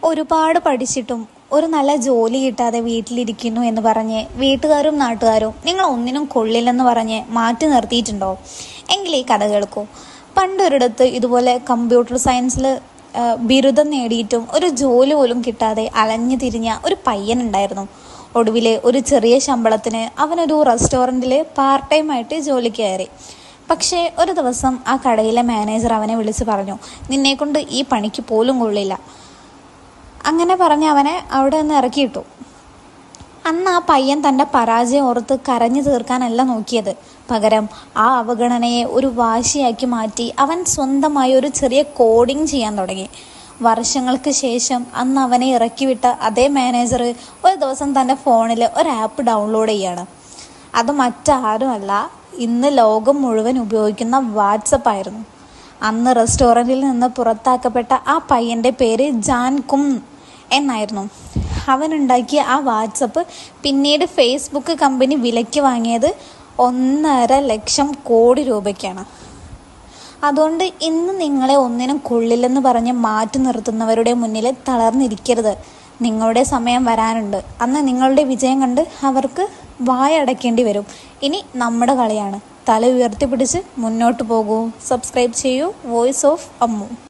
ഒരുപാട് പഠിച്ചിട്ടും ഒരു നല്ല ജോലി കിട്ടാതെ വീട്ടിലിരിക്കുന്നു എന്ന് പറഞ്ഞ് വീട്ടുകാരും നാട്ടുകാരും നിങ്ങൾ ഒന്നിനും കൊള്ളില്ലെന്ന് പറഞ്ഞ് മാറ്റി നിർത്തിയിട്ടുണ്ടോ? എങ്കിൽ ഈ കഥ കേൾക്കൂ. പണ്ടൊരിടത്ത് ഇതുപോലെ കമ്പ്യൂട്ടർ സയൻസിൽ ബിരുദം നേടിയിട്ടും ഒരു ജോലി പോലും കിട്ടാതെ അലഞ്ഞു തിരിഞ്ഞ ഒരു പയ്യനുണ്ടായിരുന്നു. ഒടുവിൽ ഒരു ചെറിയ ശമ്പളത്തിന് അവനൊരു റെസ്റ്റോറൻറ്റിൽ പാർട്ട് ടൈം ആയിട്ട് ജോലിക്ക് കയറി. പക്ഷേ ഒരു ദിവസം ആ കടയിലെ മാനേജർ അവനെ വിളിച്ച് പറഞ്ഞു, നിന്നെക്കൊണ്ട് ഈ പണിക്ക് പോലും കൊള്ളില്ല. അങ്ങനെ പറഞ്ഞ് അവനെ അവിടെ നിന്ന് ഇറക്കിയിട്ടു. അന്ന് ആ പയ്യൻ തൻ്റെ പരാജയം ഓർത്ത് കരഞ്ഞു തീർക്കാനല്ല നോക്കിയത്. പകരം ആ അവഗണനയെ ഒരു വാശിയാക്കി മാറ്റി അവൻ സ്വന്തമായി ഒരു ചെറിയ കോഡിങ് ചെയ്യാൻ തുടങ്ങി. വർഷങ്ങൾക്ക് ശേഷം അന്ന് അവനെ ഇറക്കിവിട്ട അതേ മാനേജർ ഒരു ദിവസം തൻ്റെ ഫോണിൽ ഒരു ആപ്പ് ഡൗൺലോഡ് ചെയ്യാണ്. അത് മറ്റാരുമല്ല, ഇന്ന് ലോകം മുഴുവൻ ഉപയോഗിക്കുന്ന വാട്സപ്പ് ആയിരുന്നു. അന്ന് റെസ്റ്റോറൻറ്റിൽ നിന്ന് പുറത്താക്കപ്പെട്ട ആ പയ്യൻ്റെ പേര് ജാൻ കും എന്നായിരുന്നു. അവനുണ്ടാക്കിയ ആ വാട്സപ്പ് പിന്നീട് ഫേസ്ബുക്ക് കമ്പനി വിലയ്ക്ക് വാങ്ങിയത് 1.5 ലക്ഷം കോടി രൂപയ്ക്കാണ്. അതുകൊണ്ട് ഇന്ന് നിങ്ങളെ ഒന്നിനും കൊള്ളില്ലെന്ന് പറഞ്ഞ് മാറ്റി നിർത്തുന്നവരുടെ മുന്നിൽ തളർന്നിരിക്കരുത്. നിങ്ങളുടെ സമയം വരാനുണ്ട്. അന്ന് നിങ്ങളുടെ വിജയം കണ്ട് അവർക്ക് വായടക്കേണ്ടി വരും. ഇനി നമ്മുടെ കളിയാണ്. തല ഉയർത്തിപ്പിടിച്ച് മുന്നോട്ട് പോകൂ. സബ്സ്ക്രൈബ് ചെയ്യൂ. Voice of Ammu.